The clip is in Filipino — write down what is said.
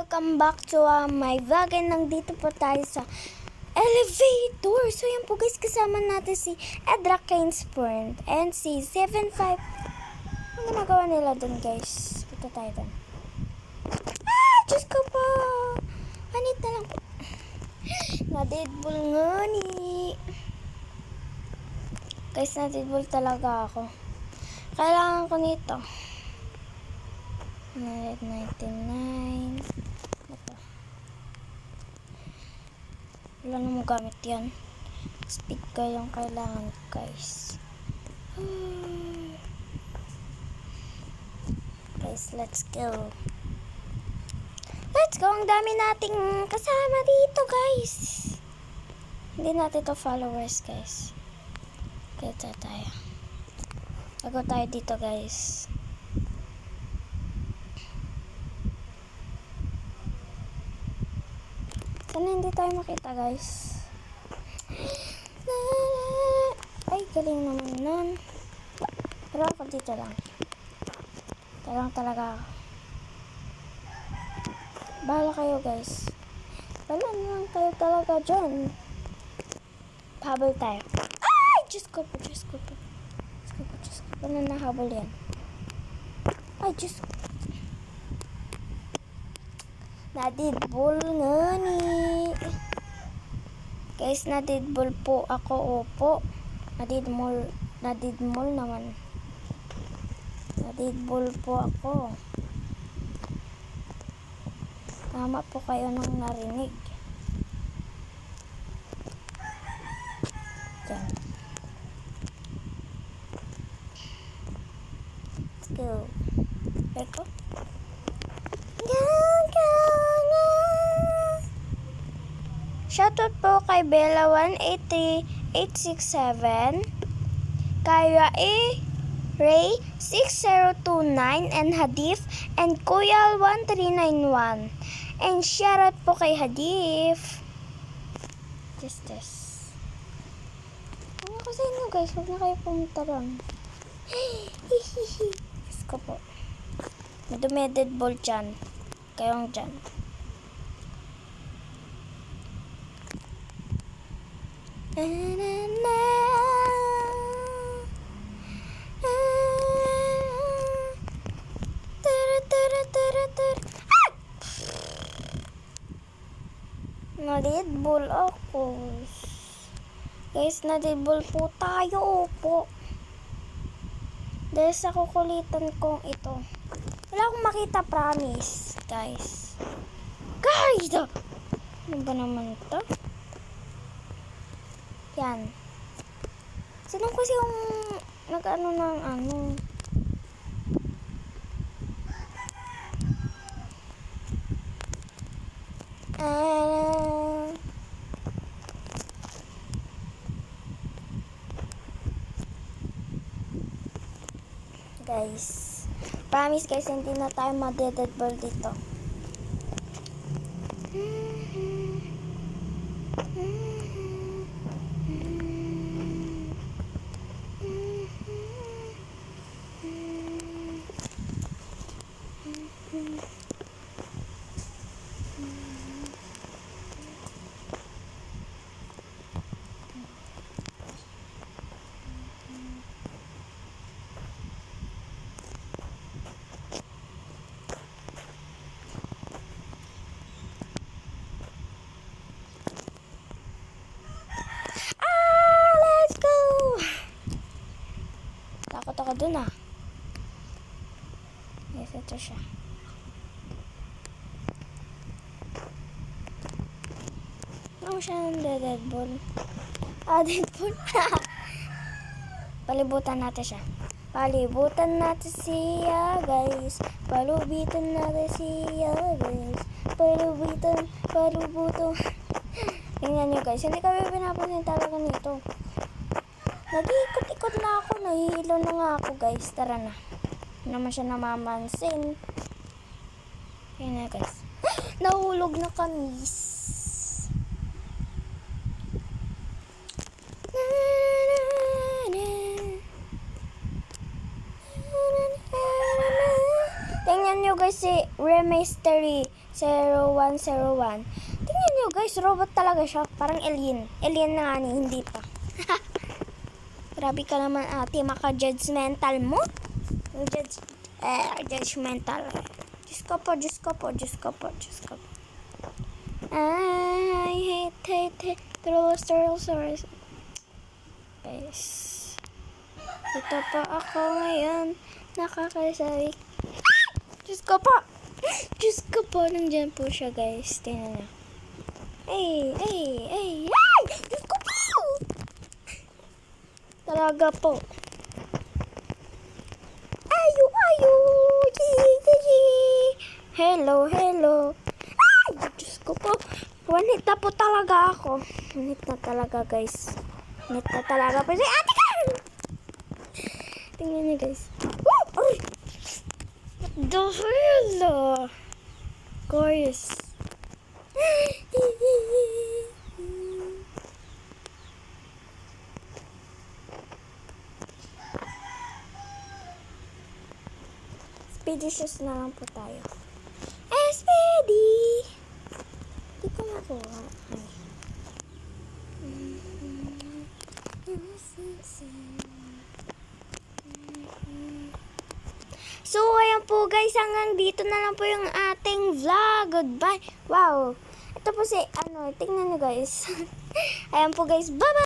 welcome back to my vlog, and nandito po tayo sa elevator. So yan po guys, kasama natin si Edra Kainsprint and si 75. Ano ginagawa nila dun guys? Punta tayo dun. Diyos ko po, hanit na lang po. Na-deadball nga ni guys, na-deadball talaga ako. Kailangan ko nito 199. Ito. Wala na mo gamit yan. Speed ko yung kailangan guys. Guys, let's go. Let's go. Ang dami nating kasama dito guys. Hindi natin to followers guys. Kaya tayo. Lago tayo dito guys. Sana hindi tayo makita guys. Ay, galing naman nun. Pero ako dito lang. Ito lang talaga. Bahala kayo guys. Bahala lang kayo talaga dyan. Habol tayo. Ay! Diyos ko po, Diyos ko po. Diyos ko po, Diyos ko po. Paano nahabol yan? Ay, Diyos ko. Na-deadball nga ni. Guys, na-deadball po ako. Opo. Na-deadball naman. Na-deadball po ako. Tama po kayo nang narinig. Diyan. Let's go. Eko. Shoutout po kay Bella183867, kay Ray 6029 and Hadif and Kuyal 1391. And shoutout po kay Hadif. Just this. Ano ko sa inyo guys, huwag na kayo pumunta lang. Diyos ko po. Madumeded ball dyan. Kayong dyan. Na-deadball ako. Guys, na-deadball po tayo po. Dahil sa kukulitan kong ito. Wala akong makita, promise. Guys. Guys! Ano ba naman ito? Yan. Sino kasi yung nag-ano ng ano? Guys. Promise guys, hindi na tayo ma-deadball dito. Takot ako dun ah. Yes, ito siya. Ano siya ng deadball? Deadball. Palibutan natin siya. Palibutan natin siya guys. Palubitan natin siya guys. Palubutan. Tingnan nyo guys, hindi kami pinapansin talaga nito. Nag-iikot-ikot na ako. Nahihilo na nga ako guys. Tara na. Hindi naman siya namamansin. Yan na guys. Nahulog na kami. Tingnan nyo guys si Remystery 0101. Tingnan nyo guys, robot talaga siya. Parang alien. Alien na nga ni, hindi pa. Grabe ka naman ate, maka-judgmental mo. Judgmental. Diyos ko po. I hate. Sorry. Guys. Ito pa ako ngayon. Nakakasabi. Diyos ko po. Nandyan po siya guys. Tingnan niyo. Ay! Diyos ko po! Talaga po. Ayo! Hello. Ay! Diyos ko po. Wanit na po talaga ako. Wanit na talaga guys. Wanit na talaga po. Ate ka! Tingnan niyo guys. Ay! What the hell? Guys. Expeditious na lang po tayo. Speedy! Hindi ko makuha. So, ayan po guys, hanggang dito na lang po yung ating vlog. Goodbye. Wow. Ito po tingnan nyo guys. Ayan po guys, bye-bye!